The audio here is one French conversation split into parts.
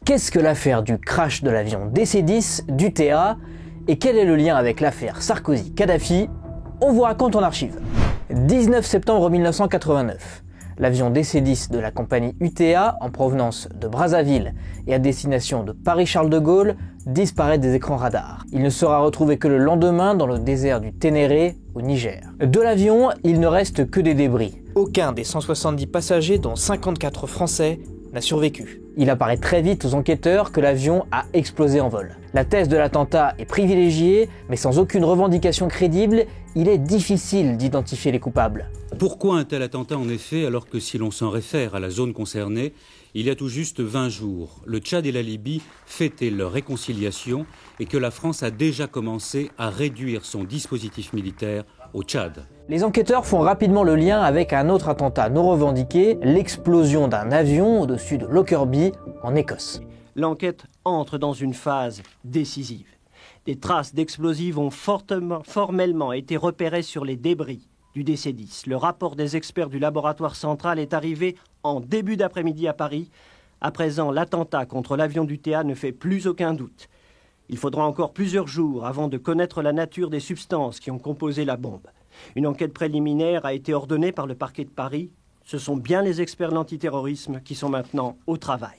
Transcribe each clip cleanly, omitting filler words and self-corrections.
Qu'est-ce que l'affaire du crash de l'avion DC-10 d'UTA et quel est le lien avec l'affaire Sarkozy-Kadhafi? On vous raconte en archive. 19 septembre 1989. L'avion DC-10 de la compagnie UTA, en provenance de Brazzaville et à destination de Paris-Charles de Gaulle, disparaît des écrans radars. Il ne sera retrouvé que le lendemain dans le désert du Ténéré, au Niger. De l'avion, il ne reste que des débris. Aucun des 170 passagers, dont 54 Français, n'a survécu. Il apparaît très vite aux enquêteurs que l'avion a explosé en vol. La thèse de l'attentat est privilégiée, mais sans aucune revendication crédible, il est difficile d'identifier les coupables. Pourquoi un tel attentat en effet, alors que si l'on s'en réfère à la zone concernée, il y a tout juste 20 jours, le Tchad et la Libye fêtaient leur réconciliation et que la France a déjà commencé à réduire son dispositif militaire au Tchad. Les enquêteurs font rapidement le lien avec un autre attentat non revendiqué, l'explosion d'un avion au-dessus de Lockerbie, en Écosse. L'enquête entre dans une phase décisive. Des traces d'explosifs ont formellement été repérées sur les débris du DC-10. Le rapport des experts du laboratoire central est arrivé en début d'après-midi à Paris. À présent, l'attentat contre l'avion d'UTA ne fait plus aucun doute. Il faudra encore plusieurs jours avant de connaître la nature des substances qui ont composé la bombe. Une enquête préliminaire a été ordonnée par le parquet de Paris. Ce sont bien les experts de l'antiterrorisme qui sont maintenant au travail.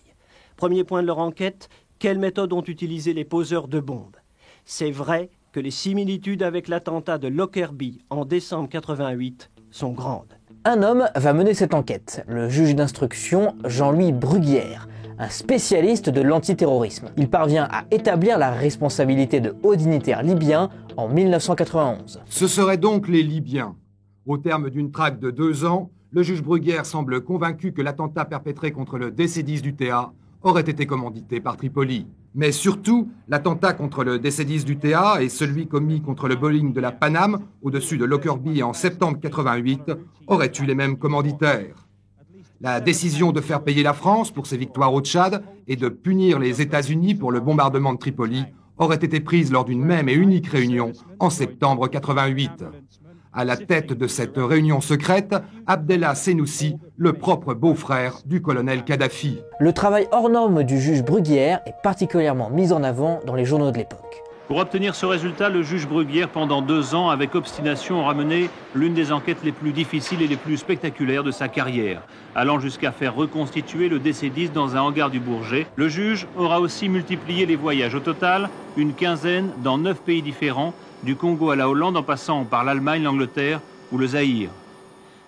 Premier point de leur enquête, quelles méthodes ont utilisé les poseurs de bombes? C'est vrai que les similitudes avec l'attentat de Lockerbie en décembre 88 sont grandes. Un homme va mener cette enquête, le juge d'instruction Jean-Louis Bruguière, un spécialiste de l'antiterrorisme. Il parvient à établir la responsabilité de hauts dignitaires libyens en 1991. Ce seraient donc les Libyens. Au terme d'une traque de 2 ans, le juge Bruguière semble convaincu que l'attentat perpétré contre le DC-10 d'UTA aurait été commandité par Tripoli. Mais surtout, l'attentat contre le DC-10 d'UTA et celui commis contre le Boeing de la Paname au-dessus de Lockerbie en septembre 88 auraient eu les mêmes commanditaires. La décision de faire payer la France pour ses victoires au Tchad et de punir les États-Unis pour le bombardement de Tripoli aurait été prise lors d'une même et unique réunion en septembre 88. À la tête de cette réunion secrète, Abdallah Senoussi, le propre beau-frère du colonel Kadhafi. Le travail hors norme du juge Bruguière est particulièrement mis en avant dans les journaux de l'époque. Pour obtenir ce résultat, le juge Bruguière, pendant 2 ans, avec obstination, a mené l'une des enquêtes les plus difficiles et les plus spectaculaires de sa carrière, allant jusqu'à faire reconstituer le DC-10 dans un hangar du Bourget. Le juge aura aussi multiplié les voyages. Au total, une quinzaine dans 9 pays différents, du Congo à la Hollande en passant par l'Allemagne, l'Angleterre ou le Zaïre.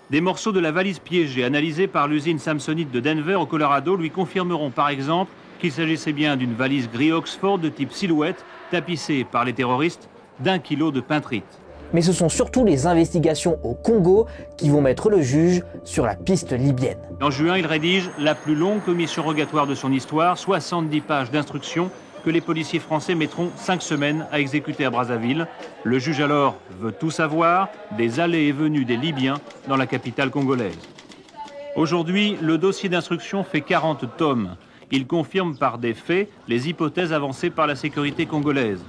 Des morceaux de la valise piégée analysés par l'usine Samsonite de Denver au Colorado lui confirmeront par exemple qu'il s'agissait bien d'une valise gris Oxford de type silhouette tapissée par les terroristes d'1 kilo de peintrite. Mais ce sont surtout les investigations au Congo qui vont mettre le juge sur la piste libyenne. En juin, il rédige la plus longue commission rogatoire de son histoire, 70 pages d'instructions que les policiers français mettront 5 semaines à exécuter à Brazzaville. Le juge alors veut tout savoir des allées et venues des Libyens dans la capitale congolaise. Aujourd'hui, le dossier d'instruction fait 40 tomes. Il confirme par des faits les hypothèses avancées par la sécurité congolaise.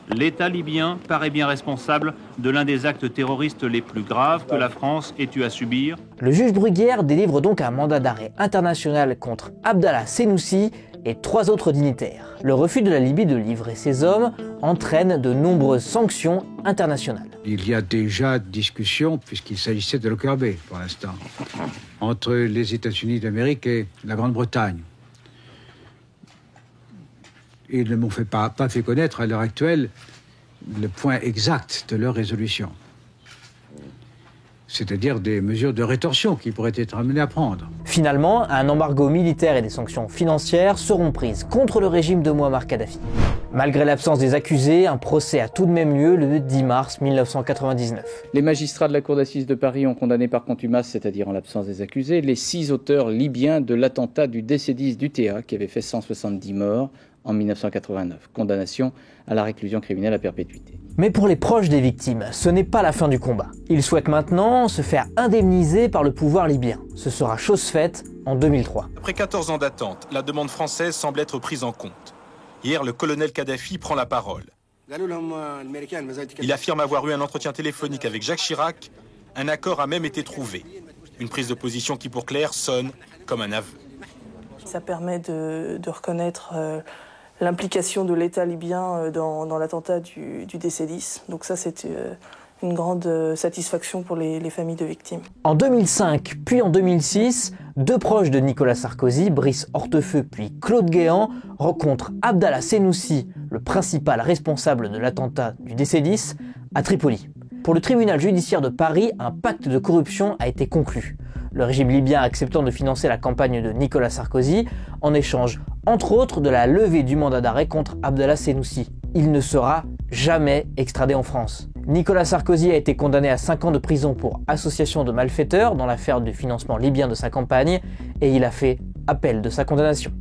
L'État libyen paraît bien responsable de l'un des actes terroristes les plus graves que la France ait eu à subir. Le juge Bruguière délivre donc un mandat d'arrêt international contre Abdallah Senoussi et 3 autres dignitaires. Le refus de la Libye de livrer ces hommes entraîne de nombreuses sanctions internationales. Il y a déjà discussion, puisqu'il s'agissait de Lockerbie pour l'instant, entre les États-Unis d'Amérique et la Grande-Bretagne. Ils ne m'ont pas fait connaître à l'heure actuelle le point exact de leur résolution. C'est-à-dire des mesures de rétorsion qui pourraient être amenées à prendre. Finalement, un embargo militaire et des sanctions financières seront prises contre le régime de Mouammar Kadhafi. Malgré l'absence des accusés, un procès a tout de même lieu le 10 mars 1999. Les magistrats de la Cour d'assises de Paris ont condamné par contumace, c'est-à-dire en l'absence des accusés, les 6 auteurs libyens de l'attentat du DC-10 d'UTA qui avait fait 170 morts en 1989. Condamnation à la réclusion criminelle à perpétuité. Mais pour les proches des victimes, ce n'est pas la fin du combat. Ils souhaitent maintenant se faire indemniser par le pouvoir libyen. Ce sera chose faite en 2003. Après 14 ans d'attente, la demande française semble être prise en compte. Hier, le colonel Kadhafi prend la parole. Il affirme avoir eu un entretien téléphonique avec Jacques Chirac. Un accord a même été trouvé. Une prise de position qui, pour Claire, sonne comme un aveu. Ça permet de reconnaître l'implication de l'État libyen dans l'attentat du DC-10. Donc ça, c'est une grande satisfaction pour les familles de victimes. En 2005, puis en 2006, deux proches de Nicolas Sarkozy, Brice Hortefeux puis Claude Guéant, rencontrent Abdallah Senoussi, le principal responsable de l'attentat du DC-10, à Tripoli. Pour le tribunal judiciaire de Paris, un pacte de corruption a été conclu. Le régime libyen acceptant de financer la campagne de Nicolas Sarkozy en échange, entre autres, de la levée du mandat d'arrêt contre Abdallah Senoussi. Il ne sera jamais extradé en France. Nicolas Sarkozy a été condamné à 5 ans de prison pour association de malfaiteurs dans l'affaire du financement libyen de sa campagne et il a fait appel de sa condamnation.